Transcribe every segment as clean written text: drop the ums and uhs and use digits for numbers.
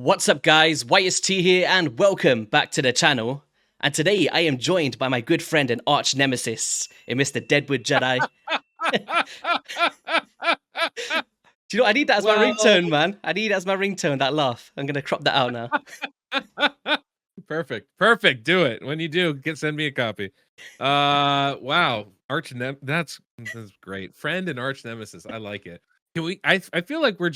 What's up, guys? YST here, and welcome back to the channel. And today I am joined by my good friend and arch nemesis, Mr. Deadwood Jedi. Do you know, I need that as my Well, ringtone, man. I need that as my ringtone, that laugh. I'm gonna crop that out now. perfect. Do it. When you do, send me a copy. Wow. That's great. Friend and arch nemesis. I like it. Can we I feel like we're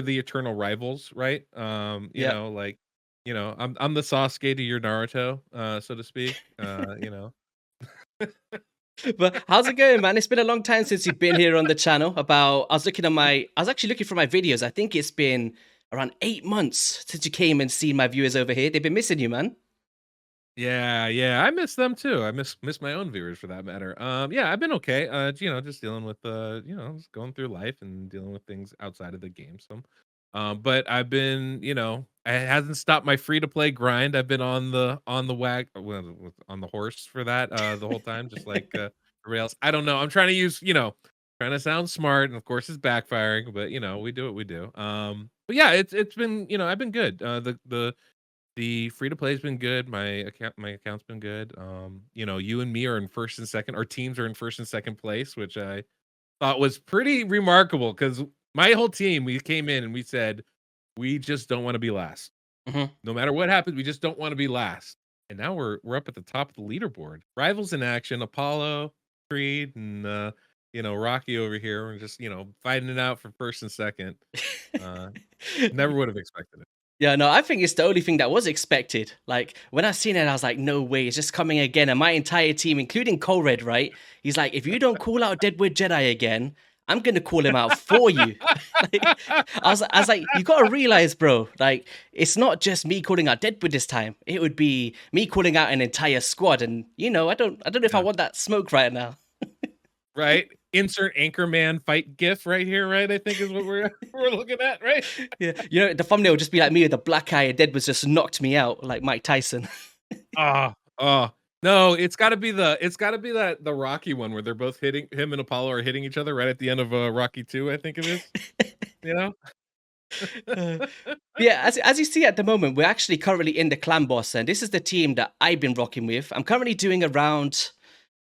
the eternal rivals, right? Yep. I'm the Sasuke to your Naruto, so to speak. But how's it going, man? It's been a long time since you've been here on the channel. I was actually looking for my videos. I think it's been around 8 months since you came and seen my viewers over here. They've been missing you, man. Yeah. I miss them too. I miss my own viewers for that matter. Yeah, I've been okay. Just dealing with just going through life and dealing with things outside of the game. But I've been, it hasn't stopped my free to play grind. I've been on the horse for that the whole time, just like everybody else. I don't know. I'm trying to trying to sound smart, and of course it's backfiring, but we do what we do. But yeah, it's been, I've been good. The free to play's been good. My account's been good. You and me are in first and second. Our teams are in first and second place, which I thought was pretty remarkable because my whole team, we came in and we said, we just don't want to be last. Mhm. No matter what happens, we just don't want to be last. And now we're up at the top of the leaderboard. Rivals in action, Apollo, Creed, and Rocky over here. We're just, fighting it out for first and second. Uh Never would have expected it. Yeah, no, I think it's the only thing that was expected. Like, when I seen it, I was like, no way, it's just coming again. And my entire team, including Colred, right? He's like, if you don't call out Deadwood Jedi again, I'm gonna call him out for you. Like, I was like, you gotta realize, bro, like, it's not just me calling out Deadwood this time. It would be me calling out an entire squad. And I don't know if I Yeah. want that smoke right now. Right? Insert Anchorman fight gif right here, right? I think is what we're we're looking at, right? Yeah, the thumbnail would just be like me with a black eye, and Deadwood's just knocked me out like Mike Tyson. Oh. No, it's gotta be that the Rocky one where they're both hitting him and Apollo are hitting each other right at the end of Rocky 2, I think it is. You know? Uh, yeah, as you see at the moment, we're actually currently in the clan boss, and this is the team that I've been rocking with. I'm currently doing around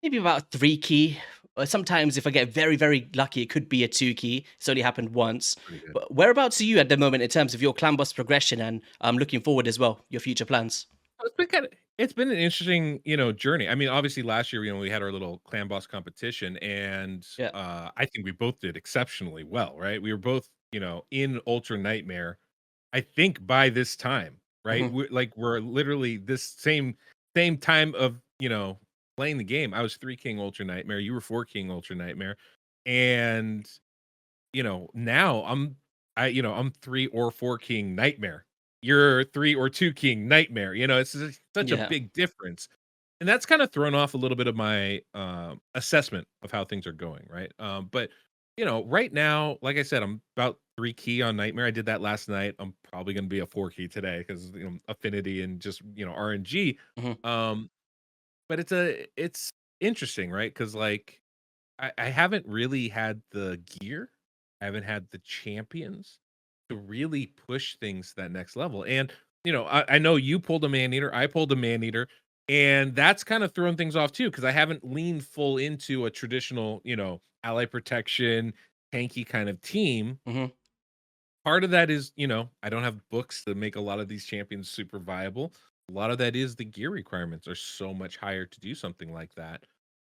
maybe about 3 key. Or sometimes, if I get very, very lucky, it could be a 2 key. It's only happened once. Pretty good. But whereabouts are you at the moment in terms of your clan boss progression, and looking forward as well, your future plans? It's been an interesting, journey. I mean, obviously last year, we had our little clan boss competition and Yeah. I think we both did exceptionally well, right? We were both, in Ultra Nightmare, I think by this time, right? Hmm. We're literally this same time of, playing the game. I was 3 King Ultra Nightmare, you were 4 King Ultra Nightmare. And, now I'm 3 or 4 King Nightmare. You're 3 or 2 King Nightmare. It's just such a Yeah. big difference. And that's kind of thrown off a little bit of my assessment of how things are going, right? But right now, like I said, I'm about 3 key on Nightmare. I did that last night. I'm probably going to be a 4 key today because affinity and just RNG. Hmm. Um, but it's interesting, right? Because like I haven't really had the gear. I haven't had the champions to really push things to that next level. And I know you pulled a man eater, I pulled a man eater, and that's kind of thrown things off too because I haven't leaned full into a traditional, ally protection, tanky kind of team. Hmm. Part of that is, I don't have books that make a lot of these champions super viable. A lot of that is the gear requirements are so much higher to do something like that.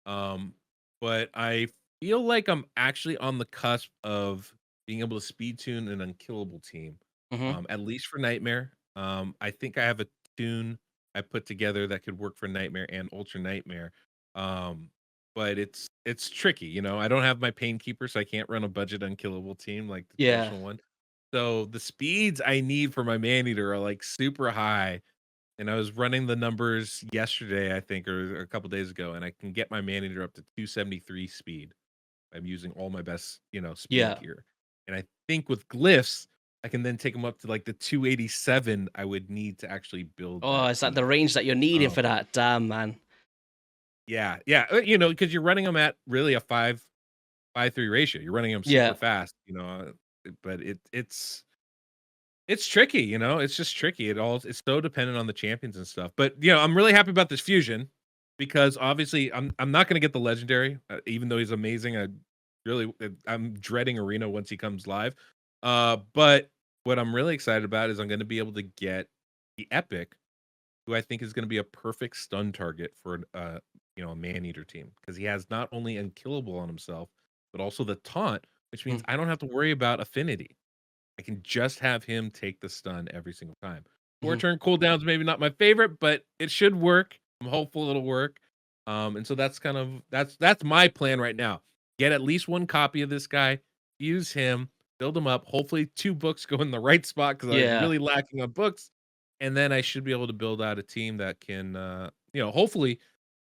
Um, but I feel like I'm actually on the cusp of being able to speed tune an unkillable team, Hmm. at least for Nightmare. I think I have a tune I put together that could work for Nightmare and Ultra Nightmare. Um, but it's tricky, I don't have my Painkeeper, so I can't run a budget unkillable team like the Yeah. traditional one. So the speeds I need for my Maneater are like super high. And I was running the numbers yesterday, I think, or a couple days ago, and I can get my Maneater up to 273 speed. I'm using all my best, speed Yeah. gear. And I think with glyphs, I can then take them up to like the 287 I would need to actually build Oh, that is that the team. range that you're needing Um, for that? Damn, man. yeah, because you're running them at really a 5-5-3 ratio. You're running them super Yeah. fast, but It's tricky, you know, it's just tricky. It's so dependent on the champions and stuff. But, you know, I'm really happy about this fusion because obviously I'm not gonna get the legendary, even though he's amazing. I'm dreading Arena once he comes live. But what I'm really excited about is I'm gonna be able to get the epic, who I think is gonna be a perfect stun target for you know, a man-eater team because he has not only unkillable on himself, but also the taunt, which means Mm, I don't have to worry about affinity. I can just have him take the stun every single time. 4 mhm. turn cooldown's maybe not my favorite, but it should work. I'm hopeful it'll work. And so that's kind of that's my plan right now. Get at least 1 copy of this guy, use him, build him up. Hopefully 2 books go in the right spot because I'm Yeah. really lacking on books. And then I should be able to build out a team that can you know, hopefully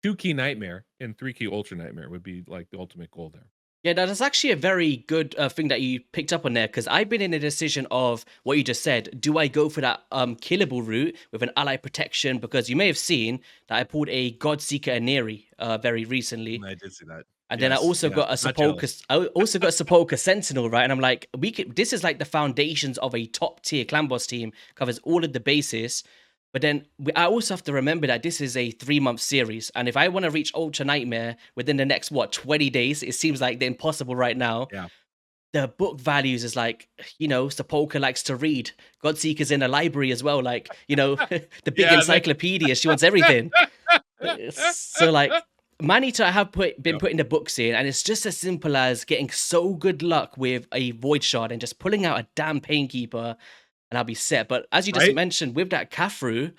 2 key nightmare and 3 key ultra nightmare would be like the ultimate goal there. Yeah, that's actually a very good thing that you picked up on there because I've been in a decision of what you just said. Do I go for that killable route with an ally protection? Because you may have seen that I pulled a Godseeker Aneri very recently. I did see that. And then I Yes, also yes. got a Not jealous. Sepulchre. I also got a Sepulchre Sentinel, right? And I'm like, we could. This is like the foundations of a top tier clan boss team. Covers all of the bases. But then I also have to remember that this is a 3-month series, and if I want to reach Ultra Nightmare within the next 20 days, it seems like the impossible right now. Yeah. The book values is like, Sepulchre likes to read. Godseeker's in a library as well, like, the big Yeah, they encyclopedia. She wants everything. So like Manito I have been Yep. putting the books in, and it's just as simple as getting so good luck with a void shard and just pulling out a damn painkeeper, and I'll be set. But as you just Right? mentioned, with that Kafru,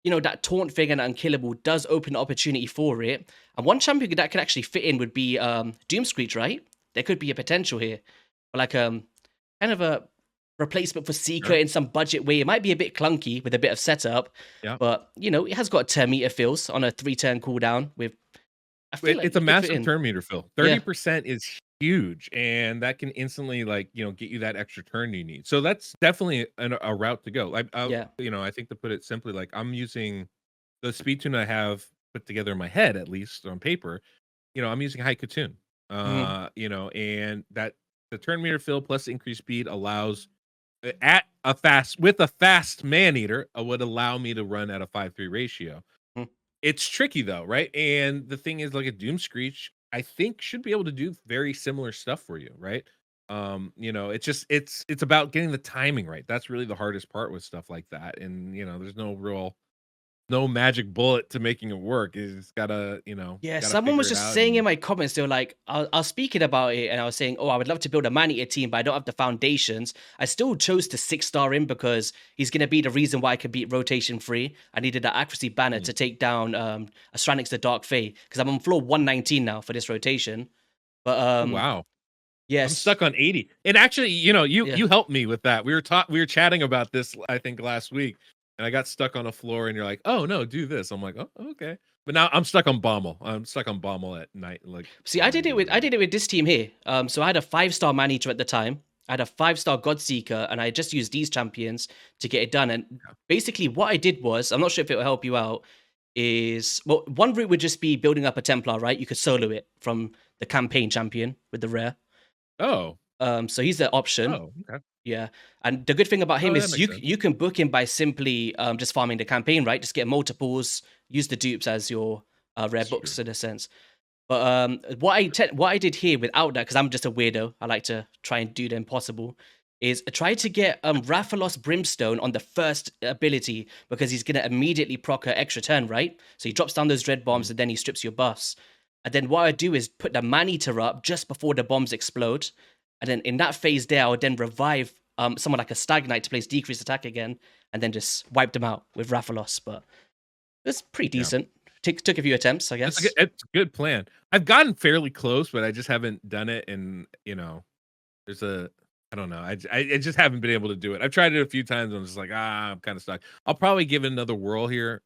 that taunt thing and unkillable does open the opportunity for it. And one champion that could actually fit in would be Doomscreech, right? There could be a potential here. Or like kind of a replacement for Seeker Sure. in some budget way. It might be a bit clunky with a bit of setup, Yeah. but it has got 10 meter fills on a 3-turn cooldown with I feel like It's a he could fit massive in. turn meter fill. Yeah. 30% is huge, and that can instantly, like, you know, get you that extra turn you need. So that's definitely a route to go. Like, Yeah. you know, I think to put it simply, like, I'm using the speed tune I have put together in my head, at least on paper, you know, I'm using Haiku Tune. Mhm. You know, and that the turn meter fill plus increased speed allows at a fast man eater would allow me to run at a 5-3 ratio. Mhm. It's tricky though, right? And the thing is, like a Doom Screech, I think should be able to do very similar stuff for you, right? You know, it's about getting the timing right. That's really the hardest part with stuff like that. And you know, there's no magic bullet to making it work. It's gotta, you know, Yeah, gotta someone figure was it just out. saying in And my comments, they were like, I was speaking about it and I was saying, oh, I would love to build a man eater team, but I don't have the foundations. I still chose to 6-star him because he's going to be the reason why I could beat rotation free. I needed that accuracy banner mm. to take down Astranix the Dark Fae because I'm on floor 119 now for this rotation. But Oh wow. I'm yes, stuck on 80. And actually, you know, yeah. you helped me with that. We were chatting about this, I think, last week, and I got stuck on a floor, and you're like, "Oh no, do this." I'm like, "Oh, okay." But now I'm stuck on Bommel. I'm stuck on Bommel at night, like See, when I do it. I did it with this team here. So I had a 5-star man eater at the time. I had a 5-star Godseeker, and I just used these champions to get it done. And basically, what I did was, I'm not sure if it will help you out, is well, one route would just be building up a Templar, right? You could solo it from the campaign champion with the rare. Oh, So he's the option. okay. Yeah, and the good thing about him Oh, that is makes sense. you can book him by simply just farming the campaign, right? Just get multiples, use the dupes as your rare That's books true. in a sense. But what I did here without that, because I'm just a weirdo, I like to try and do the impossible, is I tried to get Rathalos Brimstone on the first ability because he's gonna immediately proc her extra turn, right? So he drops down those dread bombs Mhm. and then he strips your buffs. And then what I do is put the man eater up just before the bombs explode. And then in that phase there, I would then revive someone like a Stag Knight to place decreased attack again, and then just wipe them out with Rathalos. But it's pretty Yeah. decent. Took a few attempts, I guess. It's a good plan. I've gotten fairly close, but I just haven't done it, and, you know, there's a I don't know. I just haven't been able to do it. I've tried it a few times, and I'm just like, "Ah, I'm kinda stuck." I'll probably give it another whirl here,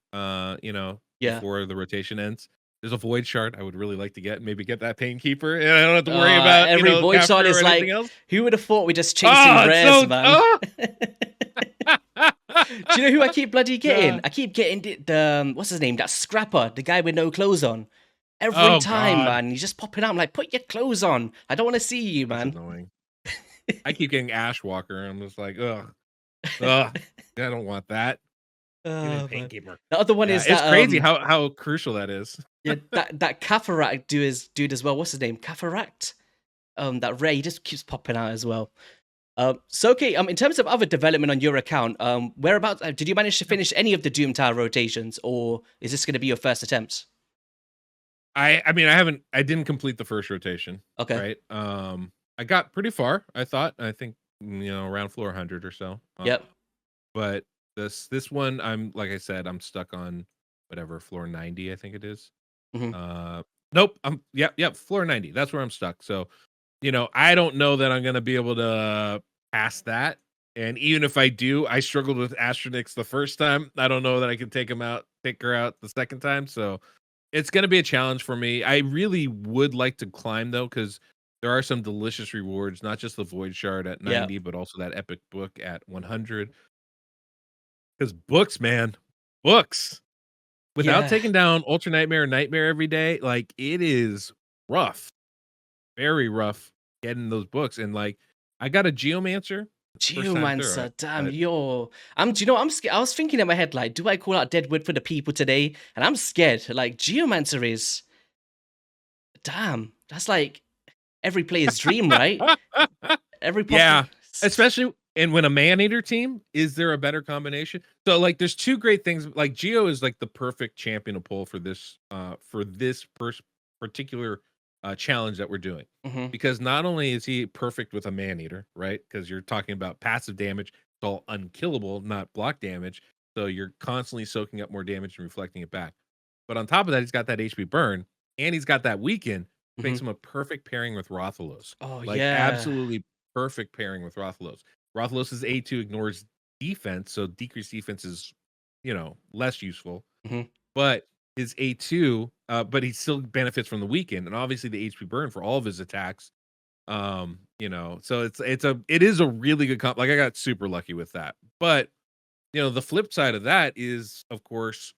you know, Yeah. before the rotation ends. There's a void shard I would really like to get, maybe get that Painkeeper, and I don't have to worry about, you Every know, void shot capture or is anything like, else. who would have thought we're just chasing Oh, it's rares, so man? oh! Do you know who I keep bloody getting? Yeah. I keep getting the what's his name? That scrapper, the guy with no clothes on. Every Oh time, god, man, he's just popping out. I'm like, put your clothes on. I don't want to see you, that's man. annoying. I keep getting Ashwalker, and I'm just like, "Ugh." Ugh, I don't want that. Give me the Oh paint man. keeper. The other one Yeah, is it's that crazy how crucial that is. yeah, that Cataract dude as well. What's his name? Cataract? That Ray just keeps popping out as well. So okay, in terms of other development on your account, whereabouts did you manage to Yeah. finish any of the Doom Tower rotations, or is this going to be your first attempt? I mean, I didn't complete the first rotation, Okay. right? I got pretty far, I thought. I think, around floor 100 or so. Yep. But this one, like I said, I'm stuck on whatever floor 90, I think it is. Hmm. Uh, nope. Yep, floor 90. That's where I'm stuck. So, I don't know that I'm gonna be able to pass that. And even if I do, I struggled with Astronix the first time. I don't know that I can take her out the second time. So it's gonna be a challenge for me. I really would like to climb though, because there are some delicious rewards, not just the Void Shard at Yep. 90, but also that epic book at 100. Because books, man, books. Without Yeah. taking down Ultra Nightmare and Nightmare every day, like, it is rough, very rough getting those books, and, like, I got a Geomancer first time through it, Geomancer, damn, but yo. Do you know, I'm scared. I was thinking in my head, like, do I call out Deadwood for the people today? And I'm scared. Like, Geomancer is, damn, that's like every player's dream, right? Every pop. Yeah, especially and when a man-eater team, is there a better combination? So, like, there's 2 great things, like, Geo is, like, the perfect champion to pull for this particular, challenge that we're doing. Hmm. Because not only is he perfect with a man-eater, right? Because 'Cause you're talking about passive damage, it's all unkillable, not block damage, so you're constantly soaking up more damage and reflecting it back. But on top of that, he's got that HP burn, and he's got that weaken, Hmm. makes him a perfect pairing with Rathalos. Oh Like, yeah. absolutely perfect pairing with Rathalos. Rathalos's A2 ignores defense, so decreased defense is, less useful. Hmm. But his A2, but he still benefits from the weaken, and obviously the HP burn for all of his attacks. So it is a really good comp. Like, I got super lucky with that. But the flip side of that is, of course,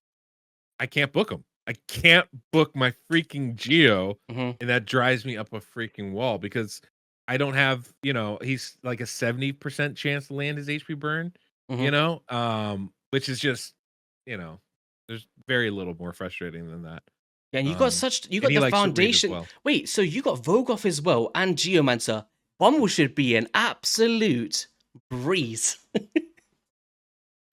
I can't book him. I can't book my freaking Geo, Hmm. and that drives me up a freaking wall because I don't have, he's like a 70% chance to land his HP burn, Hmm. which is just, you know, there's very little more frustrating than that. Yeah, and Um, you and got he the likes to read as foundation. well. Wait, so you got Vogoth as well and Geomancer. Bommel should be an absolute breeze.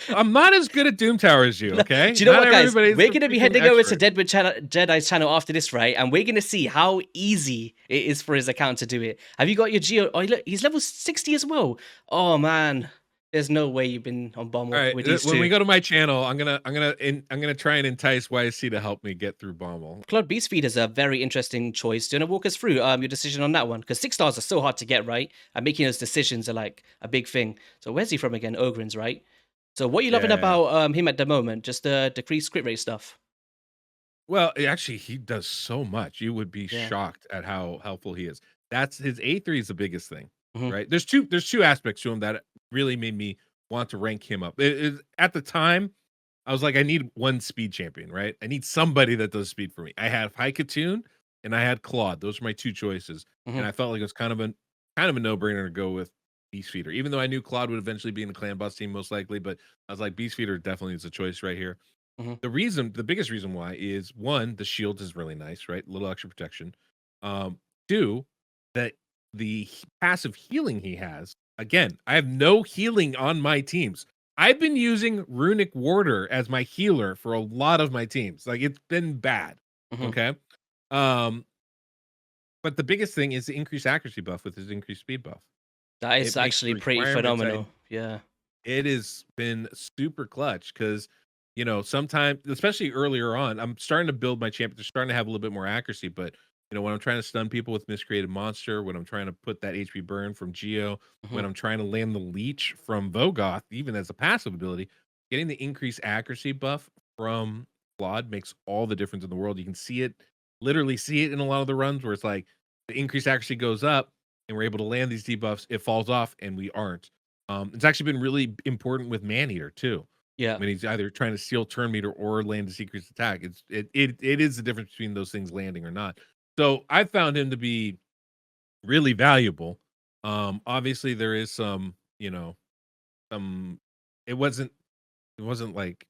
I'm not as good at Doom Tower as you, Do okay? you know Not what, guys? everybody's We're a gonna be freaking heading over to expert. Jedi's channel after this, right? And we're gonna see how easy it is for his account to do it. Have you got your Geo? Oh, look, he's level 60 as well. Oh man, there's no way you've been on All Bommel right, with these when we two. go to my channel, I'm gonna try and entice YC to help me get through Bommel. Claude Beast Feed is a very interesting choice. Do you want to walk us through your decision on that one? Because 6 stars are so hard to get, right? And making those decisions are like a big thing. So where's he from again? Ogren's, right? So what are you loving Yeah. about him at the moment? Just the decreased crit rate stuff. Well, actually, he does so much. You would be Yeah. shocked at how helpful he is. That's his A3 is the biggest thing, Hmm. right? There's two aspects to him that really made me want to rank him up. At the time, I was like, I need one speed champion, right? I need somebody that does speed for me. I had Haikatoon and I had Claude. Those were my two choices, Hmm. and I felt like it was kind of a no brainer to go with Beast Feeder, even though I knew Claude would eventually be in the Clan Bus team most likely. But I was like, Beast Feeder definitely is a choice right here. Hmm. The biggest reason why is one, the shield is really nice, right? A little extra protection. Two, that passive healing he has. Again, I have no healing on my teams. I've been using Runic Warder as my healer for a lot of my teams. Like, it's been bad. Hmm. Okay. Um, but the biggest thing is the increased accuracy buff with his increased speed buff. That is It makes the actually pretty requirements phenomenal. Yeah. it has been super clutch because, sometimes, especially earlier on, I'm starting to build my champions. They're starting to have a little bit more accuracy. But, when I'm trying to stun people with Miscreated Monster, when I'm trying to put that HP burn from Geo, Hmm. when I'm trying to land the leech from Vogoth, even as a passive ability, getting the increased accuracy buff from Claude makes all the difference in the world. You can see it, literally see it in a lot of the runs where it's like the increased accuracy goes up and we're able to land these debuffs. It falls off and we aren't. It's actually been really important with Maneater too. Yeah. When he's either trying to steal turn meter or land a secret attack. It is the difference between those things landing or not. So I found him to be really valuable. Obviously there is some it wasn't it wasn't like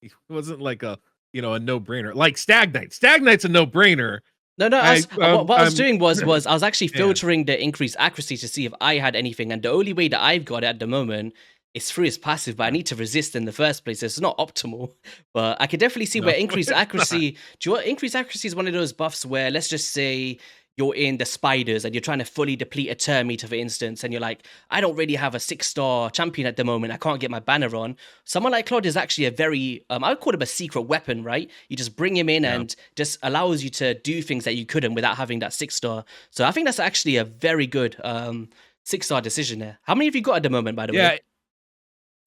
it wasn't like a, a no-brainer. Like Stag Knight's a no-brainer. No, no. I What I was I'm doing was I was actually yeah. filtering the increased accuracy to see if I had anything, and the only way that I've got it at the moment is through his passive. But I Yeah. need to resist in the first place. So it's not optimal, but I could definitely see No, where increased it's not. accuracy. Do you know what increased accuracy is one of those buffs where, let's just say you're in the spiders and you're trying to fully deplete a turn meter, for instance, and you're like, I don't really have a 6-star champion at the moment. I can't get my banner on. Someone like Claude is actually a very, I would call him a secret weapon, right? You just bring him in Yeah. and just allows you to do things that you couldn't without having that 6-star. So I think that's actually a very good 6-star decision there. How many have you got at the moment, by the way? Yeah,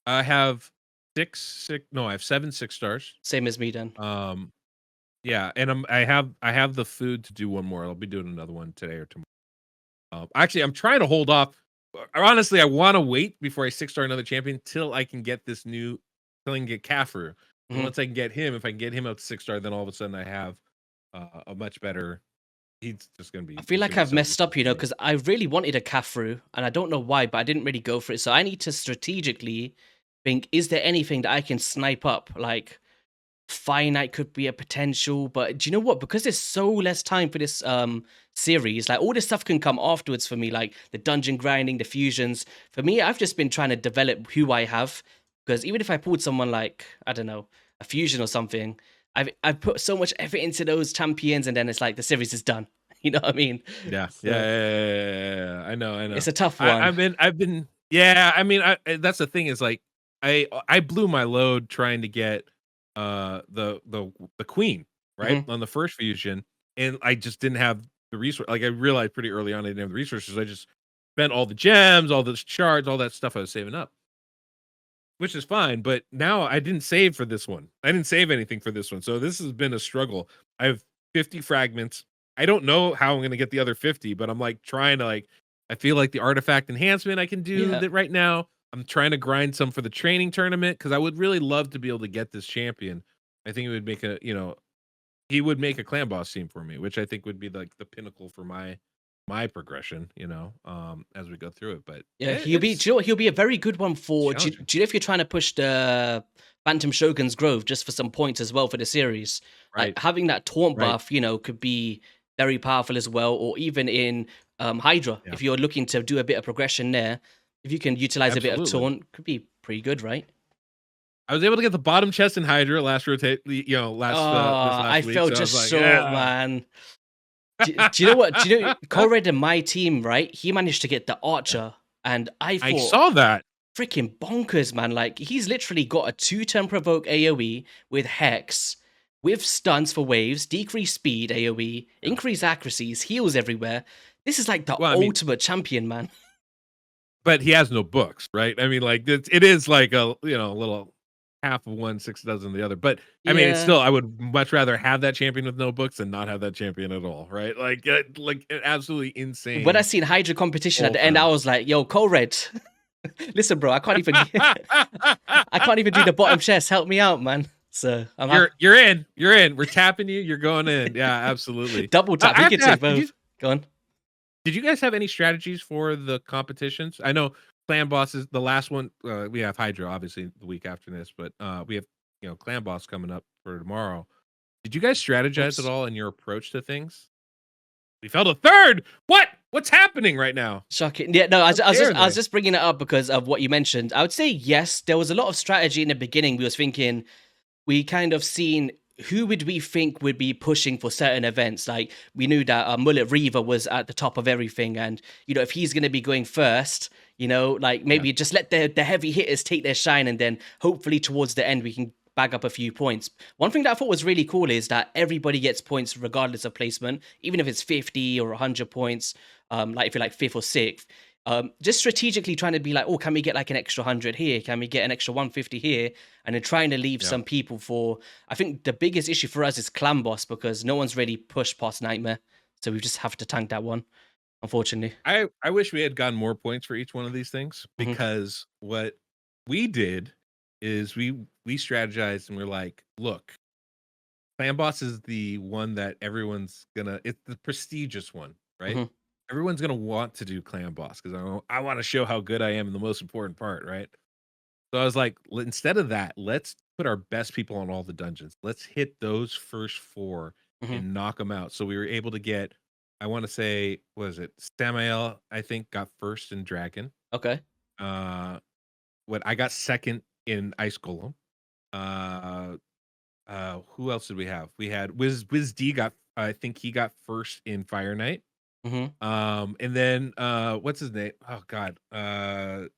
I have I have 7 6 stars. Same as me then. Um, yeah, and I have the food to do one more. I'll be doing another one today or tomorrow. Actually, I'm trying to hold off. Honestly, I want to wait before I 6-star another champion till I can get till I can get Kafru. And Mhm. once I can get him, if I can get him up to 6-star, then all of a sudden I have a much better. I feel He's like gonna be I've so messed useful up, to me. because I really wanted a Kafru, and I don't know why, but I didn't really go for it. So I need to strategically think: is there anything that I can snipe up? Like finite could be a potential, but do you know what? Because there's so less time for this series, like all this stuff can come afterwards for me, like the dungeon grinding, the fusions. For me, I've just been trying to develop who I have, because even if I pulled someone like, I don't know, a fusion or something, I've put so much effort into those champions, and then it's like the series is done. You know what I mean? Yeah, yeah, So yeah, yeah, yeah, yeah. I know, I know. it's a tough one. I've been, yeah. I mean, that's the thing is like I blew my load trying to get the queen right Hmm. on the first fusion, and I just didn't have the resource. Like I realized pretty early on I didn't have the resources. I just spent all the gems, all the shards, all that stuff I was saving up, which is fine. But now I didn't save for this one. I didn't save anything for this one, so this has been a struggle. I have 50 fragments. I don't know how I'm gonna get the other 50, but I'm like trying to like. I feel like the artifact enhancement I can do Yeah. that right now. I'm trying to grind some for the training tournament because I would really love to be able to get this champion. I think it would make he would make a clan boss team for me, which I think would be like the pinnacle for my progression, as we go through it. But Yeah, he'll be. it's Do you know what? He'll be a very good one for. challenging, Do you know if you're trying to push the Phantom Shogun's Grove just for some points as well for the series? Like right? having that taunt Right. buff, could be very powerful as well. Or even in Hydra, Yeah. if you're looking to do a bit of progression there, if you can utilize a bit of Absolutely. taunt, could be pretty good, right? I was able to get the bottom chest in Hydra last rotate, this Oh, I last week. felt So I was just like, short, yeah. man. Do you know what? Do you know Colred in my team, right? He managed to get the Yeah. Archer, and I I thought, saw that. freaking bonkers, man. Like, he's literally got a 2-turn provoke AoE with Hex, with stuns for waves, decreased speed AoE, Yeah. increased accuracies, heals everywhere. This is like the Well, I mean, ultimate champion, man. but he has no books, right? I mean, like it is like a little half of one, six dozen of the other. But I mean, it's Yeah. still I would much rather have that champion with no books than not have that champion at all, right? Like an absolutely When I insane seen Hydra competition at whole the end, I turn. was like, yo, Colred, listen, bro, I can't even I can't even do the bottom chest. Help me out, man. So I'm happy. You're in. You're in. We're tapping you. You're going in. Yeah, absolutely. Double tap. I We have could to take ask, both. Go on. did you guys have any strategies for the competitions? I know clan bosses, the last one, we have Hydra obviously the week after this, but we have clan boss coming up for tomorrow. Did you guys strategize at Oops. all in your approach to things? We fell to third. What? What's happening right now? Shocking. Yeah, no, How dare I was they? just bringing it up because of what you mentioned. I would say yes, there was a lot of strategy in the beginning. We was thinking, we kind of seen who would we think would be pushing for certain events. Like we knew that Mullet Reaver was at the top of everything, and if he's going to be going first, like Yeah, maybe just let the heavy hitters take their shine, and then hopefully towards the end we can bag up a few points. One thing that I thought was really cool is that everybody gets points regardless of placement, even if it's 50 or 100 points. Like if you're like fifth or sixth, just strategically trying to be like, oh, can we get like an extra 100 here? Can we get an extra 150 here? And then trying to leave yeah. some people for. I think the biggest issue for us is Clan Boss because no one's really pushed past Nightmare. So we just have to tank that one, unfortunately. I wish we had gotten more points for each one of these things Hmm. because what we did is we strategized and we're like, look, clan boss is the one that everyone's gonna. It's the prestigious one, right? Hmm. Everyone's gonna want to do clan boss because I want to show how good I am in the most important part, right? So I was like, Instead of that, let's put our best people on all the dungeons. Let's hit those first 4 Hmm. and knock them out." So we were able to get, I wanna say, was it Samael, I think, got 1st in Dragon. Okay. Uh, what I got 2nd in Ice Golem. Uh, who else did we have? We had Wiz D got, I think he got 1st in Fire Knight. Hmm. And then, what's his name? Oh god. Your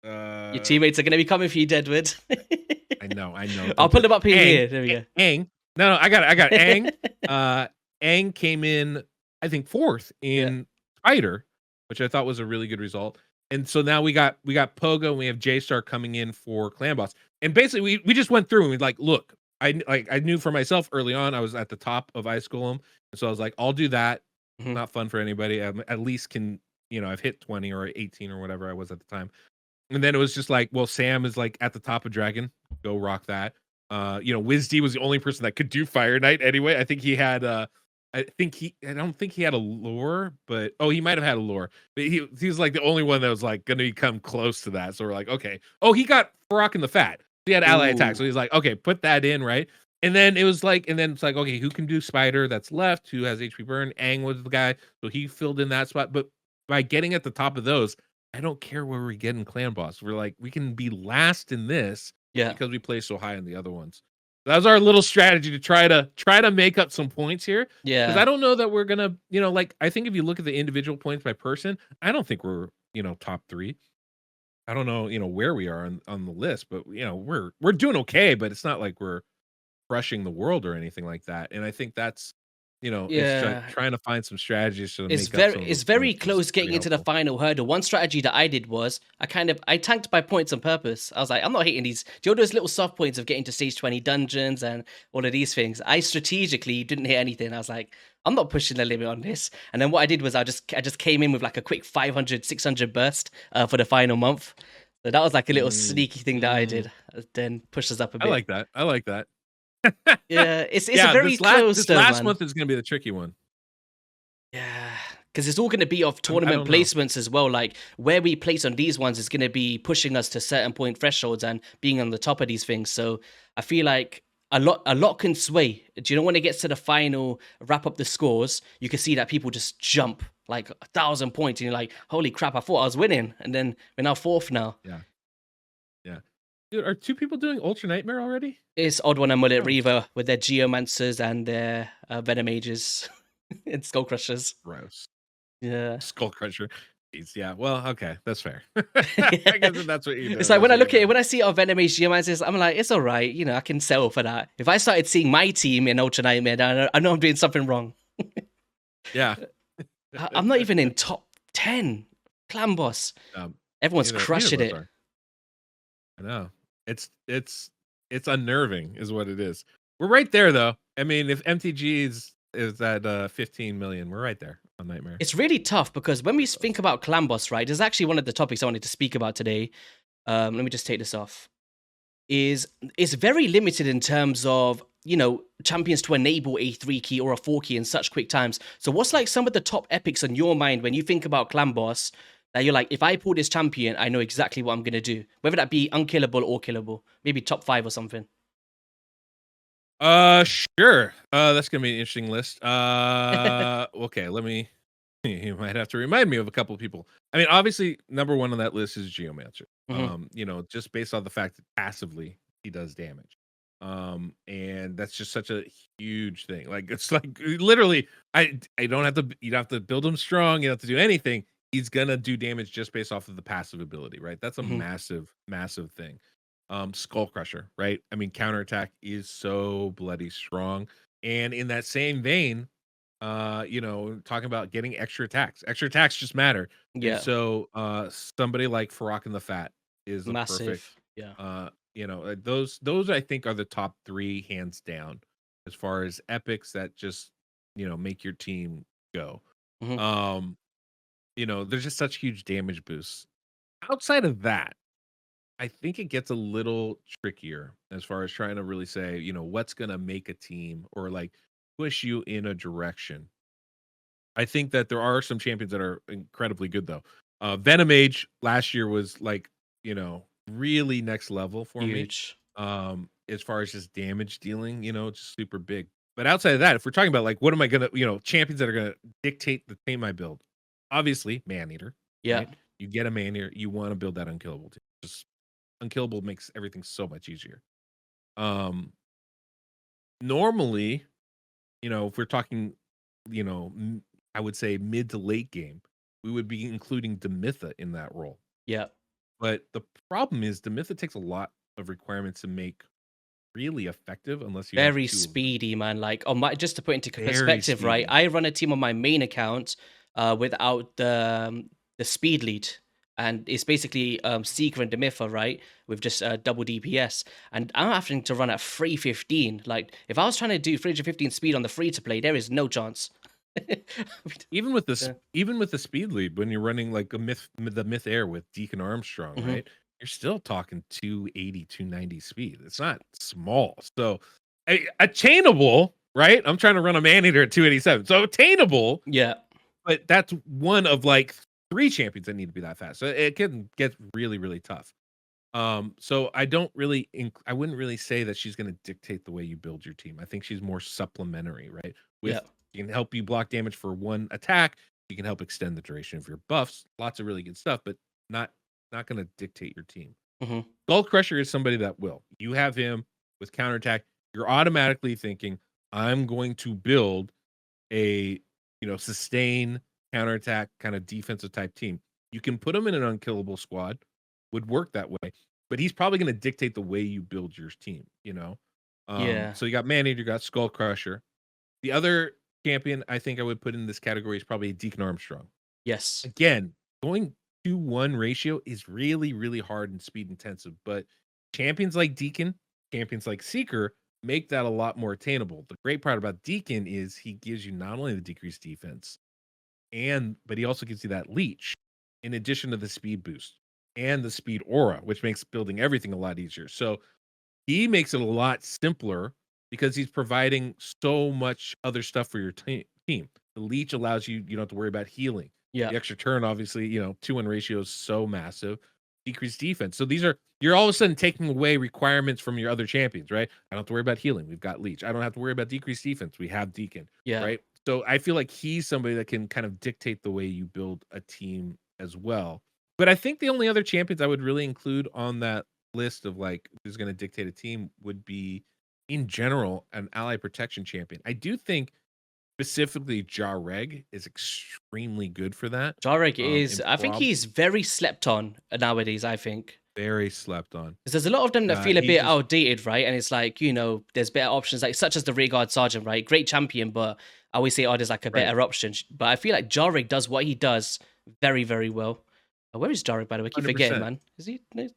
Uh teammates are gonna be coming for you, Deadwood. I know. I'll Don't put put them up in Aang. here. There we go. Aang. No, I got it. I got Aang. Uh, Aang came in, I think, 4th Yeah. in Spider, which I thought was a really good result. And so now we got Pogo and we have J Star coming in for Clan Boss. And basically we just went through and we like, look, I knew for myself early on I was at the top of Ice Golem. And so I was like, I'll do that. Hmm. Not fun for anybody. At least can, I've hit 20 or 18 or whatever I was at the time. And then it was just like, well, Sam is like at the top of Dragon. Go rock that. Wiz D was the only person that could do Fire Knight anyway. I think he had I don't think he had a lure, but he might have had a lure. But he was like the only one that was like gonna come close to that. So we're like, okay. Oh, he got Farrak in the Fat. He had ally attack. So Ooh. he's like, okay, put that in, right? And then it's like, okay, who can do Spider that's left? Who has HP burn? Aang was the guy. So he filled in that spot. But by getting at the top of those, I don't care where we get in Clan Boss. We're like, we can be last in this Yeah. because we play so high in the other ones. That was our little strategy to try to make up some points here. Because I Yeah. don't know that we're gonna, like I think if you look at the individual points by person, I don't think we're, top 3. I don't know, where we are on the list, but we're doing okay, but it's not like we're crushing the world or anything like that. And I think that's, it's Yeah. trying to find some strategies to It's make up some very of it's those very points is close getting pretty into the helpful. final hurdle. One strategy that I did was I tanked my points on purpose. I was like, I'm not hitting these. Do you know those little soft points of getting to stage 20 dungeons and all of these things? I strategically didn't hit anything. I was like, I'm not pushing the limit on this. And then what I did was I just came in with like a quick 500, 600 burst for the final month. So that was like a little Mm, sneaky thing that I mm. did. Then push us up a I bit. like that. I like that. Yeah, it's a Yeah, very close this though, last man. month is gonna be the tricky one. Yeah, because it's all going to be off I tournament don't know. placements as well. Like where we place on these ones is going to be pushing us to certain point thresholds and being on the top of these things. So I feel like a lot can sway. Do you know when it gets to the final, wrap up the scores, you can see that people just jump like 1,000 points, and you're like, "Holy crap! I thought I was winning," and then we're now fourth now. Yeah, yeah. Dude, are 2 people doing Ultra Nightmare already? It's Odd One and Mullet Gross. Reaver with their Geomancers and their Venom Mages and Skull Crushers. Gross. Yeah. Skull Crusher. Jeez, yeah. Well, okay, that's fair. I guess if that's what you It's do, like that's when I what you look at it, do. when I see our Venom Geomancers, I'm like, it's all right. I can settle for that. If I started seeing my team in Ultra Nightmare, I know I'm doing something wrong. Yeah. I'm not even in top 10. Clan Boss. Um, Everyone's neither of crushing us it. are. I know. It's unnerving is what it is. We're right there though. I mean, if MTG is at 15 million, we're right there on Nightmare. It's really tough because when we think about Clan Boss, right, there's actually one of the topics I wanted to speak about today. Let me just take this off. Is very limited in terms of champions to enable a 3 key or a 4 key in such quick times. So what's like some of the top epics on your mind when you think about Clan Boss that you're like, if I pull this champion, I know exactly what I'm gonna do, whether that be unkillable or killable, maybe top 5 or something. Sure. That's gonna be an interesting list. Okay, let me. You might have to remind me of a couple of people. I mean, obviously, number one on that list is Geomancer. Hmm. Just based on the fact that passively he does damage. And that's just such a huge thing. Like it's like literally, I don't have to. You don't have to build him strong. You don't have to do anything. He's gonna do damage just based off of the passive ability, right? That's a Hmm. massive, massive thing. Skull Crusher, right? I mean, counterattack is so bloody strong. And in that same vein, talking about getting extra attacks. Extra attacks just matter. And Yeah, so somebody like Farrak and the Fat is a perfect massive. Yeah. those I think are the top 3 hands down as far as epics that just, make your team go. Hmm. Um, there's just such huge damage boosts. Outside of that, I think it gets a little trickier as far as trying to really say, what's going to make a team or like push you in a direction. I think that there are some champions that are incredibly good though. Venom Age last year was like, really next level for me. Huge. As far as just damage dealing, just super big. But outside of that, if we're talking about like what am I gonna, champions that are gonna dictate the team I build, obviously Maneater, Yeah. right? You get a Maneater, you want to build that unkillable team. Just unkillable makes everything so much easier. Um, Normally, if we're talking, I would say mid to late game, we would be including Demitha in that role. Yeah. But the problem is Demitha takes a lot of requirements to make really effective unless you have Very two of them. speedy, man. Like on my just to put into Very perspective, right? speedy. I run a team on my main account without the speed lead. And it's basically Seeker and Demitha, right? With just double DPS. And I'm having to run at 315. Like, if I was trying to do 315 speed on the free to play, there is no chance. Even with Yeah. the speed lead, when you're running like the myth air with Deacon Armstrong, Mhm. right? You're still talking 280, 290 speed. It's not small. So attainable, right? I'm trying to run a man-eater at 287. So attainable, Yeah. but that's one of like 3 champions that need to be that fast. So it can get really, really tough. So I wouldn't really say that she's going to dictate the way you build your team. I think she's more supplementary, right? Yeah. With She can help you block damage for one attack. She can help extend the duration of your buffs. Lots of really good stuff, but not going to dictate your team. Mhm. Skull Crusher is somebody that will. You have him with counterattack. You're automatically thinking, I'm going to build a sustain counterattack kind of defensive type team. You can put him in an unkillable squad, would work that way, but he's probably going to dictate the way you build your team. Yeah. So you got Man Eater, you got Skull Crusher. The other champion I think I would put in this category is probably Deacon Armstrong. Yes. Again, going 2-1 ratio is really, really hard and speed intensive, but champions like Deacon, champions like Seeker make that a lot more attainable. The great part about Deacon is he gives you not only the decreased defense, but he also gives you that leech in addition to the speed boost and the speed aura, which makes building everything a lot easier. So he makes it a lot simpler because he's providing so much other stuff for your team. The leech allows you don't have to worry about healing. Yeah. The extra turn, obviously, 2-1 ratio is so massive. Decreased defense. So you're all of a sudden taking away requirements from your other champions, right? I don't have to worry about healing. We've got leech. I don't have to worry about decreased defense. We have Deacon, Yeah. right? So I feel like he's somebody that can kind of dictate the way you build a team as well. But I think the only other champions I would really include on that list of like who's going to dictate a team would be in general an ally protection champion. I do think specifically Jareg is extremely good for that. Jarek is, And I think he's very slept on nowadays, I think. very slept on. Because there's a lot of them that feel a He bit just outdated, right? And it's like, there's better options, like such as the Rearguard Sergeant, right? Great champion, but I always say, oh, there's like a right, better option. But I feel like Jarek does what he does very, very well. Where is Jarek, by the way? I keep forgetting, 100%. man. Is he? No,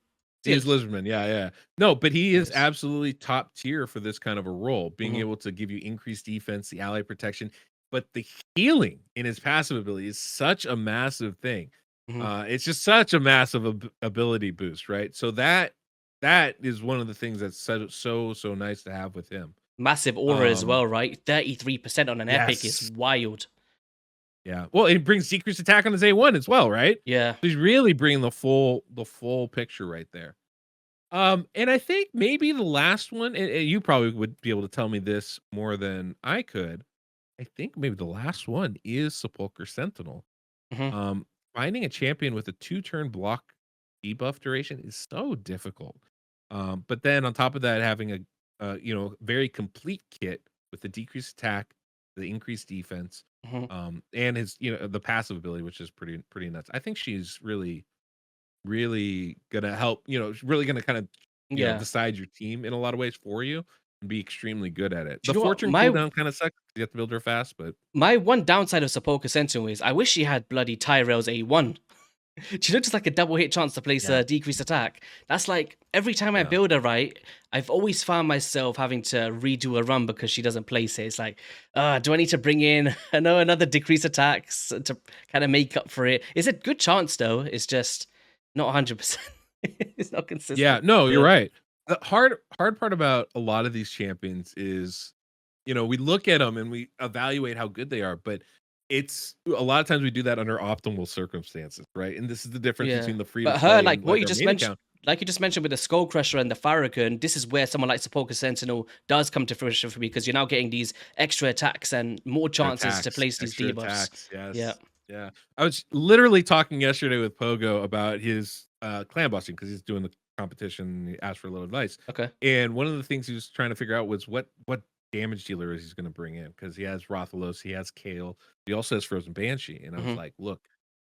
He is Lizardman, yeah, yeah. No, but he is nice. absolutely top tier for this kind of a role, being Mhm. able to give you increased defense, the ally protection, but the healing in his passive ability is such a massive thing. Mhm. It's just such a massive ability boost, right? So that is one of the things that's so nice to have with him. Massive aura as Um, well, right? 33% on an epic is yes, wild. yeah. Well, it brings decreased attack on his A1 as well, right? Yeah. He's really bringing the full picture right there. And I think maybe the last one, and you probably would be able to tell me this more than I could. I think maybe the last one is Sepulchre Sentinel. Mhm. Um, Finding a champion with a 2-turn block debuff duration is so difficult. But then on top of that, having a very complete kit with the decreased attack, the increased defense, Mhm. and his the passive ability, which is pretty nuts. I think she's really gonna help, really gonna kind of, Yeah. decide your team in a lot of ways for you and be extremely good at it. Do The you know what? fortune cooldown kind of sucks. You have to build her fast, but My one downside of Sepulchre Sentinel is I wish she had bloody Tyrell's A1. She looks like a double hit chance to place yeah, a decreased attack. That's like every time I yeah. build her right, I've always found myself having to redo a run because she doesn't place it. It's like, do I need to bring in another decreased attacks to kind of make up for it? It's a good chance though. It's just not 100%. It's not Yeah, consistent. no, you're Yeah. right. The hard part about a lot of these champions is, we look at them and we evaluate how good they are, but it's a lot of times we do that under optimal circumstances, right? And this is the difference Yeah. between the free to But her, play like and what like you our just main mentioned, account. like you just mentioned with the Skull Crusher and the Farrakhan, this is where someone like Sepulchre Sentinel does come to fruition for me because you're now getting these extra attacks and more chances to place these Extra debuffs. attacks, Yeah. yes. Yeah. I was literally talking yesterday with Pogo about his, clan bossing because he's doing the competition, he asked for a little advice, Okay. and one of the things he was trying to figure out was what damage dealer is he's gonna bring in because he has Rathalos, he has Kale, he also has Frozen Banshee, and I was Hmm. like, "Look,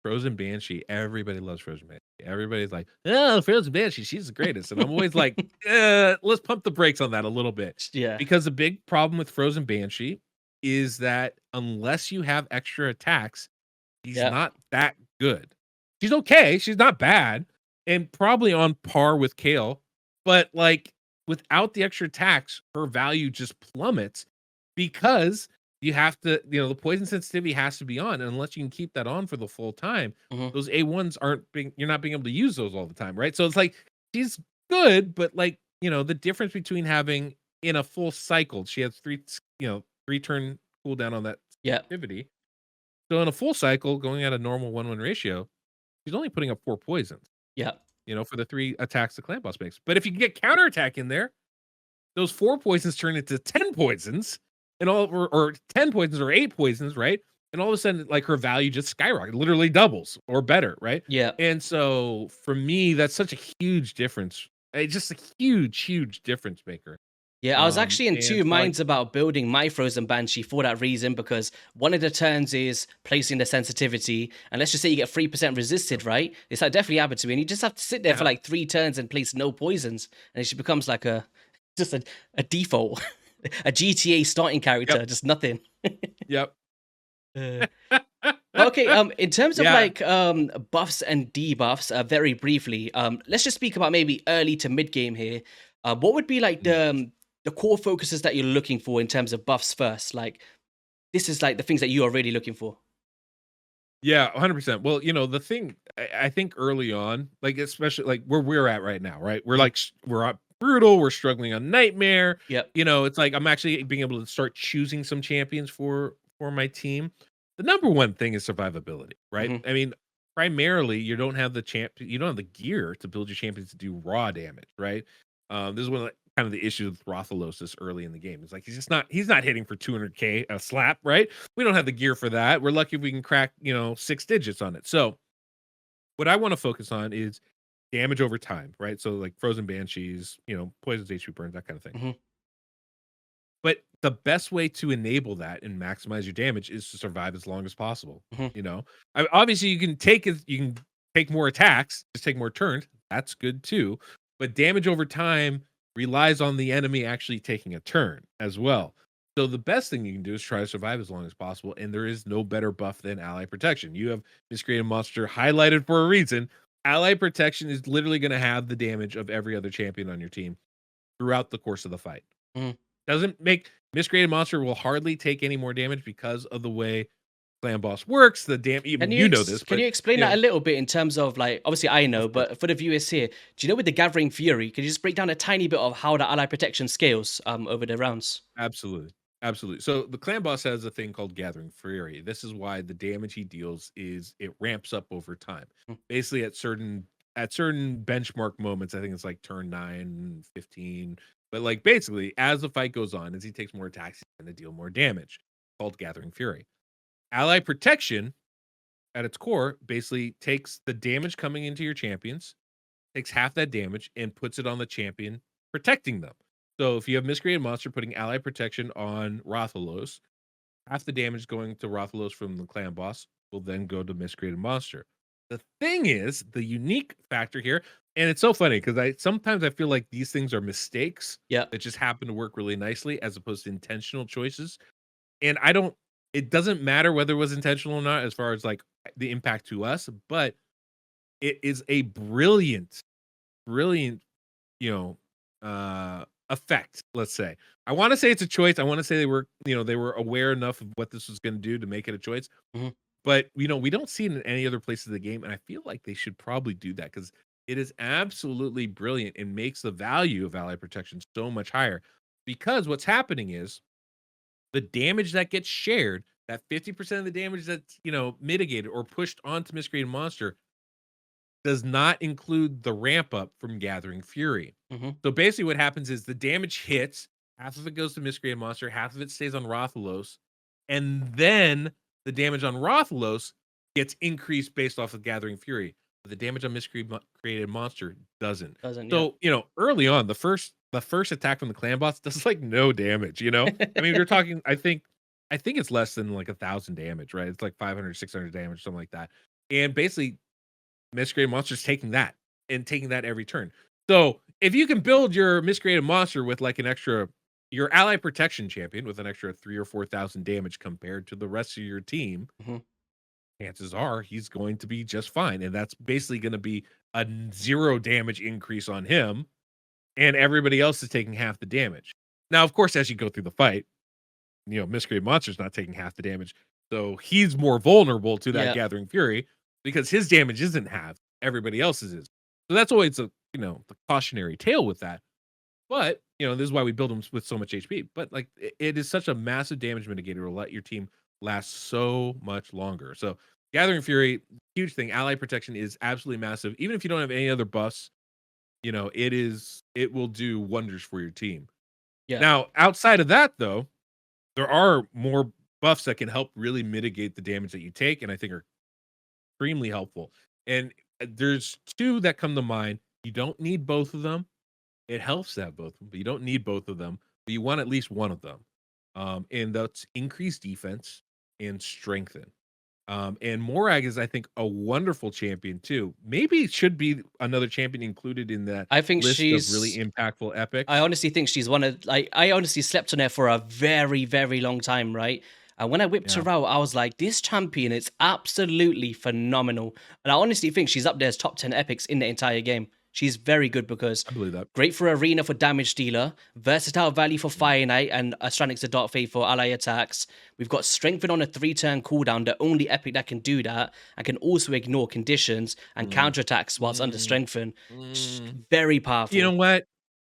Frozen Banshee, everybody loves Frozen Banshee. Everybody's like, 'Oh, Frozen Banshee, she's the greatest,' and I'm always like, let's pump the brakes on that a little bit." Yeah. Because the big problem with Frozen Banshee is that unless you have extra attacks, she's Yeah. not that good. She's okay, she's not bad, and probably on par with Kale, but, like, without the extra attacks, her value just plummets because you have to the poison sensitivity has to be on, and unless you can keep that on for the full time, Hmm. those A1s aren't being you're not being able to use those all the time, right? So it's like, she's good, but, like, the difference between having in a full cycle, she has 3 turn cooldown on that Yeah. sensitivity. So in a full cycle, going at a normal 1-1 ratio, she's only putting up 4 poisons, Yeah. for the 3 attacks the clan boss makes. But if you can get counterattack in there, those 4 poisons turn into 10 poisons and or 10 poisons or 8 poisons, right? And all of a sudden, like, her value just skyrockets, literally doubles or better, right? Yeah. And so for me, that's such a huge difference. Just a huge, huge difference maker. Yeah, I was actually in And two so I minds about building my Frozen Banshee for that reason because one of the turns is placing the sensitivity, and let's just say you get 3% resisted, right? It's like definitely happened to me, and you just have to sit there for yeah, like 3 turns and place no poisons, and it just becomes like just a default, a GTA starting yep, character, just nothing. yep. Uh, okay, in terms of Yeah. like buffs and debuffs, very briefly, let's just speak about maybe early to mid game here. What would be like the core focuses that you're looking for in terms of buffs first? Like this is like the things that you are really looking for. Yeah, 100%. Well, the thing I think early on, like, especially like where we're at right now, right? We're Mhm. like we're at brutal, we're struggling on nightmare. Yep. It's like I'm actually being able to start choosing some champions for my team. The number one thing is survivability, right? Hmm. I mean, primarily you don't have the gear to build your champions to do raw damage, right? This is one of kind of the issues with Rothalosis early in the game. It's like he's not hitting for 200k a slap, right? We don't have the gear for that. We're lucky if we can crack, 6 digits on it. So, what I want to focus on is damage over time, right? So, like Frozen Banshees, poisons, HP burns, that kind of thing. Hmm. But the best way to enable that and maximize your damage is to survive as long as possible. Hmm. Obviously you can take more attacks, just take more turns. That's good too. But damage over time relies on the enemy actually taking a turn as well. So the best thing you can do is try to survive as long as possible. And there is no better buff than ally protection. You have Miscreated Monster highlighted for a reason. Ally protection is literally going to have the damage of every other champion on your team throughout the course of the fight. Hmm. Doesn't make Miscreated Monster will hardly take any more damage because of the way Clan Boss works. The damn Can even you this, can but you explain that a little bit in terms of like obviously I know, of course. but for the viewers here, do you know with the Gathering Fury, could you just break down a tiny bit of how the ally protection scales over the rounds? Absolutely. Absolutely. So the clan boss has a thing called Gathering Fury. This is why the damage he deals is it ramps up over time. Mm. Basically at certain benchmark moments, I think it's like turn 9, 15. But like basically, as the fight goes on, as he takes more attacks, he's going to deal more damage. Called Gathering Fury. Ally protection at its core basically takes the damage coming into your champions, takes half that damage, and puts it on the champion protecting them. So if you have Miscreated Monster putting ally protection on Rathalos, half the damage going to Rathalos from the clan boss will then go to Miscreated Monster. The thing is, the unique factor here, and it's so funny because I feel like these things are mistakes Yeah. that just happen to work really nicely as opposed to intentional choices. And I don't it doesn't matter whether it was intentional or not as far as like the impact to us, but it is a brilliant, you know, effect, let's say. I want to say it's a choice. I want to say they were aware enough of what this was going to do to make it a choice. Mhm. But we don't see it in any other place of the game, and I feel like they should probably do that because it is absolutely brilliant and makes the value of ally protection so much higher. Because what's happening is the damage that gets shared, that 50% of the damage that's mitigated or pushed onto Miscreated Monster, does not include the ramp up from Gathering Fury. Mhm. So basically, what happens is the damage hits, half of it goes to Miscreated Monster, half of it stays on Rathalos, and then the damage on Rathalos gets increased based off of Gathering Fury. But the damage on Miscreated Monster doesn't. Doesn't, yeah. So, early on, the first attack from the clan boss does like no damage. I mean, you're talking, I think it's less than like 1,000 damage, right? It's like 500, 600 damage, something like that. And basically, Miscreated Monster's taking that and taking that every turn. So if you can build your Miscreated Monster with like your ally protection champion with an extra 3 or 4,000 damage compared to the rest of your team, Mhm. chances are he's going to be just fine. And that's basically going to be a 0 damage increase on him. And everybody else is taking half the damage. Now, of course, as you go through the fight, Miscreated Monster's not taking half the damage. So he's more vulnerable to that Yeah. Gathering Fury because his damage isn't half. Everybody else's is. So that's always the cautionary tale with that. But, this is why we build them with so much HP. But like it is such a massive damage mitigator to let your team last so much longer. So Gathering Fury, huge thing. Ally protection is absolutely massive. Even if you don't have any other buffs, it will do wonders for your team. Yeah. Now, outside of that, though, there are more buffs that can help really mitigate the damage that you take, and I think are extremely helpful. And there's two that come to mind. You don't need both of them. It helps to have both of them, but you don't need both of them. But you want at least one of them. And that's increase defense and strengthen. And Morag is, I think, a wonderful champion too. Maybe it should be another champion included in that I think list of really she's impactful I epics. honestly think she's one of like I honestly slept on her for a very, very long time, right? And when I whipped Yeah, her out, I was like, this champion is absolutely phenomenal. And I honestly think she's up there as top 10 epics in the entire game. She's very good because I believe that. great for arena for damage dealer, versatile value for Fire Knight and Astranics of Dark Faith for ally attacks. We've got strengthen on a 3-turn cooldown, the only epic that can do that, and can also ignore conditions and Mm, counterattacks whilst under mm, strengthen. mm. Very You know powerful. what?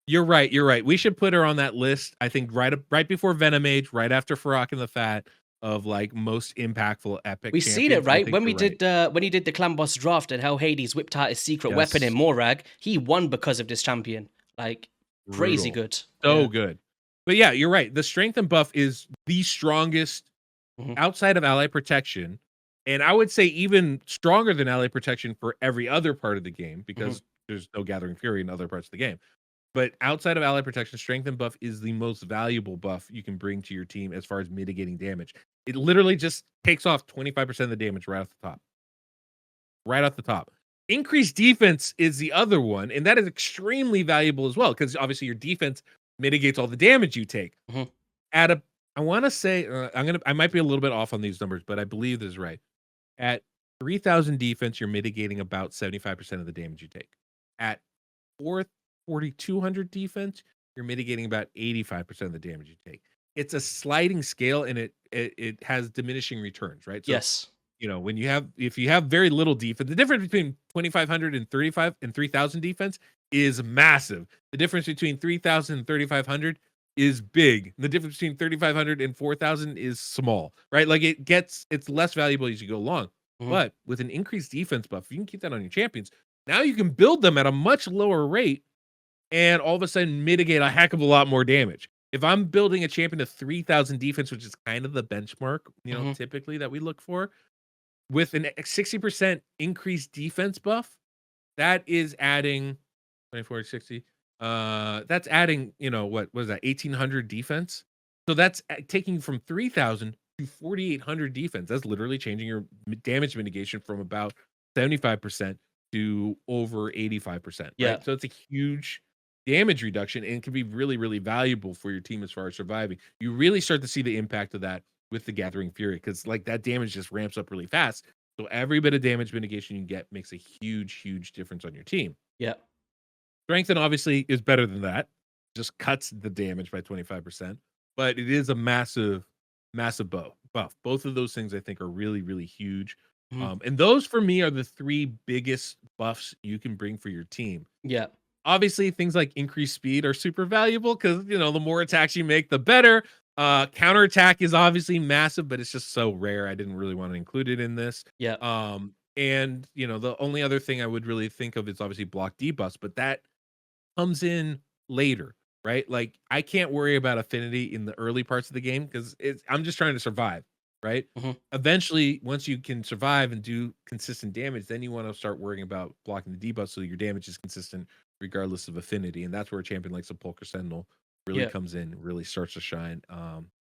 You're right. You're right. We should put her on that list. I think right before Venom Age, right after Farrak and the Fat, of like most impactful epic We seen it, champions. I right? think When we you're right. did when he did the clan boss draft and how Hades whipped out his secret weapon in Yes, Morag, he won because of this champion. Like crazy brutal, good. so Yeah. good. But yeah, you're right. The strength and buff is the strongest Mhm. outside of ally protection, and I would say even stronger than ally protection for every other part of the game Mhm. because there's no Gathering Fury in other parts of the game. But outside of ally protection, strength and buff is the most valuable buff you can bring to your team as far as mitigating damage. It literally just takes off 25% of the damage right off the top. Right off the top. Increased defense is the other one, and that is extremely valuable as well because obviously your defense mitigates all the damage you take. Mhm. At a I want to say I might be a little bit off on these numbers, but I believe this is right. At 3,000 defense, you're mitigating about 75% of the damage you take. At 4,200 defense, you're mitigating about 85% of the damage you take. It's a sliding scale, and it has diminishing returns, right? So Yes. when if you have very little defense, the difference between 2,500 and 35 and 3,000 defense is massive. The difference between 3,000 and 3,500 is big. The difference between 3,500 and 4,000 is small, right? Like it's less valuable as you go along. Mhm. But with an increased defense buff, you can keep that on your champions. Now you can build them at a much lower rate and all of a sudden mitigate a heck of a lot more damage. If I'm building a champion of 3,000 defense, which is kind of the benchmark, Mhm. typically that we look for, with an 60% increased defense buff, that is adding 24, 60. That's adding, what was that, 1,800 defense? So that's taking from 3,000 to 4,800 defense. That's literally changing your damage mitigation from about 75% to over 85%, Yeah. right? So it's a huge damage reduction and can be really, really valuable for your team as far as surviving. You really start to see the impact of that with the Gathering Fury because like that damage just ramps up really fast. So every bit of damage mitigation you get makes a huge, huge difference on your team. Yeah. Strengthen obviously is better than that. Just cuts the damage by 25%, but it is a massive, massive buff. Both of those things I think are really, really huge. Mhm. And those for me are the three biggest buffs you can bring for your team. Yeah. Obviously, things like increased speed are super valuable because the more attacks you make, the better. Counterattack is obviously massive, but it's just so rare. I didn't really want to include it in this. Yeah. And the only other thing I would really think of is obviously block debuffs, but that comes in later, right? Like I can't worry about affinity in the early parts of the game because I'm just trying to survive, right? Mhm. Eventually, once you can survive and do consistent damage, then you want to start worrying about blocking the debuff so your damage is consistent regardless of affinity. And that's where a champion like Sepulchre Sentinel really Yeah. comes in, really starts to shine.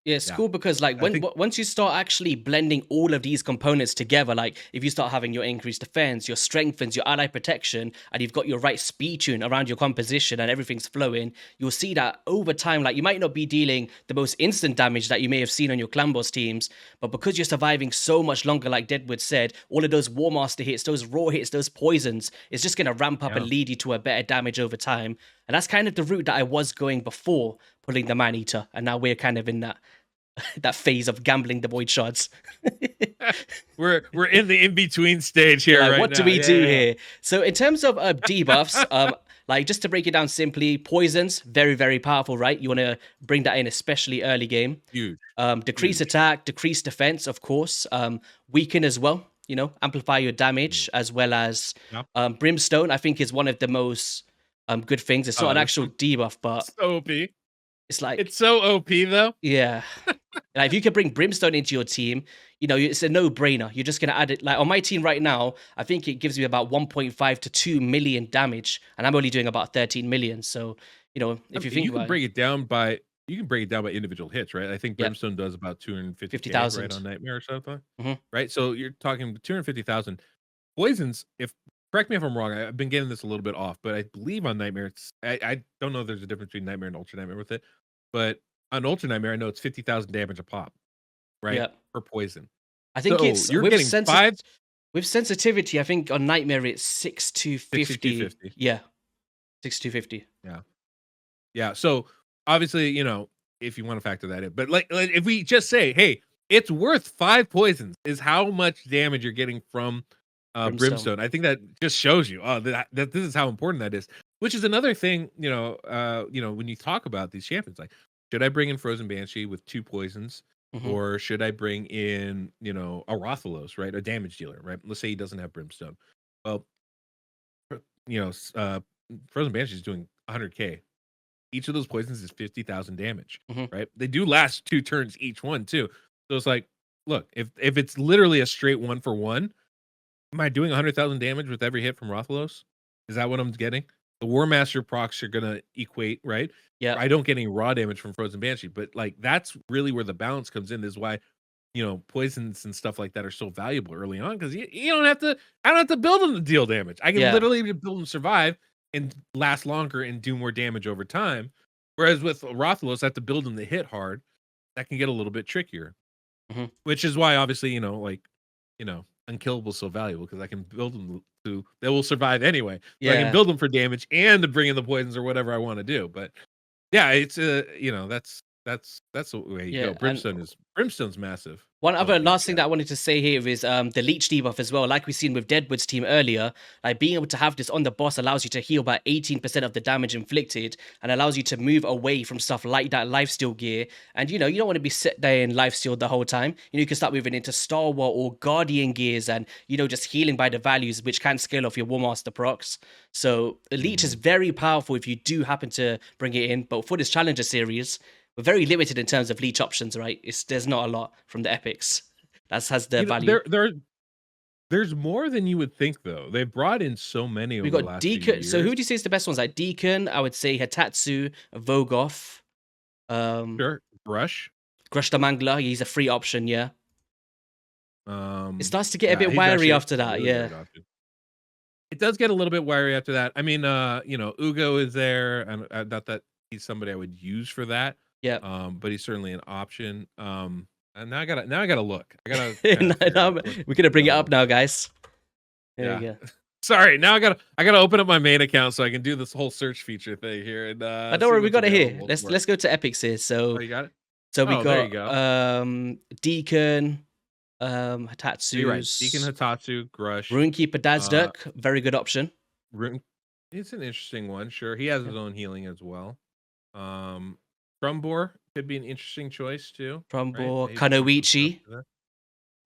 Yeah, it's Yeah, cool because like I when think once you start actually blending all of these components together, like if you start having your increased defense, your strengthens, your ally protection, and you've got your right speed tune around your composition and everything's flowing, you'll see that over time, like you might not be dealing the most instant damage that you may have seen on your clan boss teams, but because you're surviving so much longer, like Deadwood said, all of those War Master hits, those raw hits, those poisons, it's just gonna ramp up yeah. and lead you to a better damage over time. And that's kind of the route that I was going before pulling the Man Eater, and now we're kind of in that phase of gambling the void shards. We're in the in between stage You're here like, right what do now. we Yeah, do yeah, here? So in terms of debuffs, like just to break it down simply, poisons very very powerful, right? You want to bring that in, especially early game. huge, Decrease huge. attack, decrease defense, of course. Weaken as well. Amplify your Mm. damage as well as Yeah. brimstone. I think is one of the most good things. It's not an It's actual debuff, but so OP. it's like It's so OP though. yeah. Like if you could bring Brimstone into your team, it's a no-brainer. You're just gonna add it. Like on my team right now, I think it gives me about 1.5 to 2 million damage, and I'm only doing about 13 million. So, I if you mean, think about it, you can break it down by individual hits, right? I think yeah, Brimstone does about 250K right 50,000. on Nightmare or something, Hmm. right? So you're talking 250,000 poisons. If correct me if I'm wrong, I've been getting this a little bit off, but I believe on Nightmare, I don't know if there's a difference between Nightmare and Ultra Nightmare with it, but on Ultra Nightmare, I know it's 50,000 damage a pop, right? Yeah, For poison. I think So it's you're getting five with sensitivity. I think on Nightmare it's 6 to 50. 6250. Yeah, 6 to 50. Yeah. Yeah, so obviously, if you want to factor that in, but like if we just say, hey, it's worth 5 poisons, is how much damage you're getting from Brimstone. brimstone. I think that just shows you, that this is how important that is. Which is another thing, when you talk about these champions, like, should I bring in Frozen Banshee with 2 poisons, Hmm. or should I bring in, a Rothalos, right, a damage dealer, right? Let's say he doesn't have brimstone. Well, Frozen Banshee is doing 100K. Each of those poisons is 50,000 damage, Hmm. right? They do last 2 turns each one too. So it's like, look, if it's literally a straight 1-for-1, am I doing 100,000 damage with every hit from Rothalos? Is that what I'm getting? The War Master procs are gonna equate, right? Yeah, I don't get any raw damage from Frozen Banshee, but like that's really where the balance comes in. This is why poisons and stuff like that are so valuable early on because you don't have to. I don't have to build them to deal damage. I can yeah. literally build them to survive and last longer and do more damage over time. Whereas with Rothalos, I have to build them to hit hard. That can get a little bit trickier. Hmm. Which is why, obviously, unkillable is so valuable because I can build them to they will survive anyway. So I can Yeah. build them for damage and to bring in the poisons or whatever I want to do. But yeah, it's that's the way you go. Yeah, and Brimstone's massive. one other OP, last thing yeah. that I wanted to say here is the leech debuff as well. Like we've seen with Deadwood's team earlier, like being able to have this on the boss allows you to heal by 18% of the damage inflicted and allows you to move away from stuff like that lifesteal gear. And you don't want to be set there in lifesteal the whole time. You can start moving into Star War or Guardian gears and just healing by the values, which can scale off your War Master procs. So the leech is Mhm. very powerful if you do happen to bring it in. But for this challenger series, we're very limited in terms of leech options, right? There's not a lot from the epics. That has their value. There's more than you would think though. They've brought in so many We over the got last few Deacon. So who years. would you say is the best ones? Like Deacon, I would say Hitatsu, Vogoth, um, Sure. Brush. Grush the Mangler. He's a free option, yeah. It starts to get a Yeah, bit he's wiry actually after a that, really yeah. great option. It does get a little bit wiry after that. I mean, Ugo is there, and not that he's somebody I would use for that, Yeah. but he's certainly an option. And now I gotta look. I gotta kind No, of figure no, out what we're gonna bring it going up on. now, guys. There you Yeah. go. Sorry, now I gotta open up my main account so I can do this whole search feature thing here and But don't see worry, we what's got it here. available Let's for it. let's go to epics here. Oh, So you got it? so we Oh, there you got go. Deacon, So you're right. Deacon Hitatsu's Hatatsu, Grush, Runekeeper uh, Dazduk, very good option. Rune. It's an interesting one. Sure, he has Yeah. his own healing as well. Trumbor could be an interesting choice too, right? Trumbor, Maybe bring some stuff Kanoichi. to that.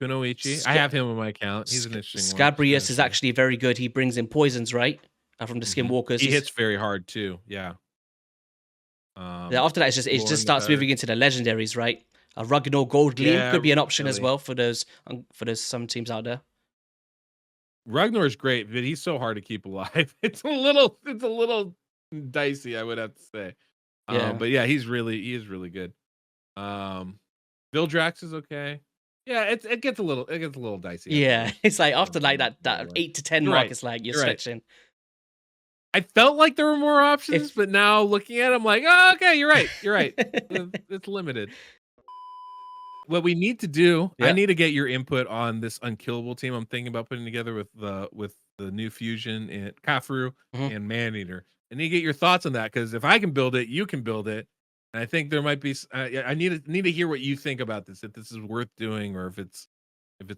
Kunoichi. I have him on my account. He's an interesting one. Scabrius is actually very good. He brings in poisons, right? From the Skinwalkers. He hits very hard too. Yeah. Yeah, after that, it just starts moving into the legendaries, right? A Ragnar Gold Gleam could be an option as well for those some teams out there. Ragnar is great, but he's so hard to keep alive. It's a little dicey, I would have to say. Yeah. But yeah, he is really good. Vildrax is okay. Yeah, it gets a little dicey. Yeah, it's like after like that 8 to 10 mark, it's like you're stretching. Right. I felt like there were more options, but now looking at it, I'm like, oh, okay, you're right. It's limited. What we need to do, I need to get your input on this unkillable team I'm thinking about putting together with the new fusion and Kafru and Maneater. I need to get your thoughts on that, because if I can build it, you can build it. And I think there might be. I need to hear what you think about this. If this is worth doing, or if it's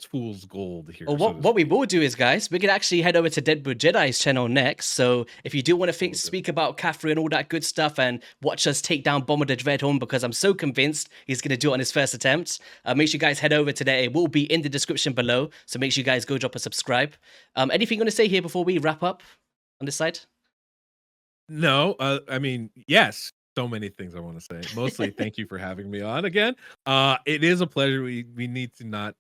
fool's gold here. Well, what we will do is, guys, we can actually head over to Deadwood Jedi's channel next. So if you do want to speak about Caffrey and all that good stuff and watch us take down Bomber the Dreadhorn, because I'm so convinced he's going to do it on his first attempt, make sure you guys head over to there. It will be in the description below. So make sure you guys go drop a subscribe. Anything you want to say here before we wrap up on this side? No, I mean, yes. So many things I want to say. Mostly, thank you for having me on again. It is a pleasure. We need to not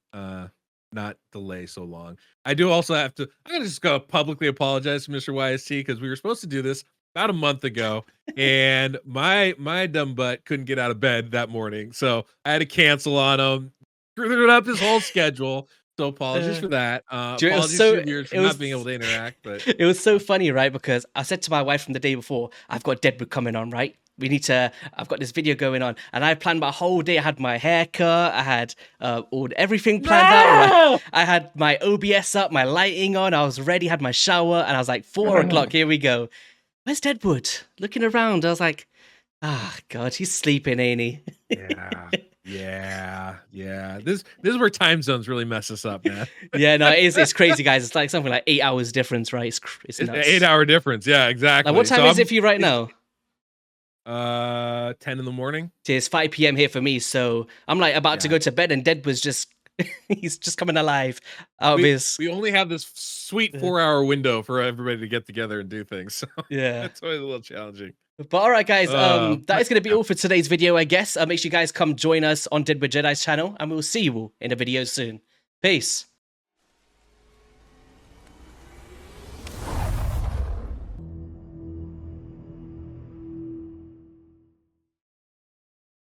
delay so long. I do also have to. I gotta just go publicly apologize to Mr. YST, because we were supposed to do this about a month ago, and my dumb butt couldn't get out of bed that morning, so I had to cancel on him. Screwed up his whole schedule. So apologies for that. Apologies to your viewers for not being able to interact. But it was so funny, right? Because I said to my wife from the day before, I've got Deadwood coming on, right? I've got this video going on, and I planned my whole day. I had my haircut, I had everything planned out. Right? I had my OBS up, my lighting on, I was ready, had my shower, and I was like, 4 o'clock, here we go. Where's Deadwood? Looking around, I was like, God, he's sleeping, ain't he? Yeah. This is where time zones really mess us up, man. Yeah, no, it's crazy, guys. It's like something like 8 hours difference, right? It's nuts. 8 hour difference. Yeah, exactly. Like, what time is it for you right now? 10 in the morning. It's 5 p.m. here for me, so I'm like about to go to bed, and Deadwood's just he's just coming alive out of his. We only have this sweet 4-hour window for everybody to get together and do things. So yeah, it's always a little challenging. But all right, guys, that is going to be all for today's video, I guess. Make sure you guys come join us on Deadwood Jedi's channel, and we'll see you all in a video soon. Peace.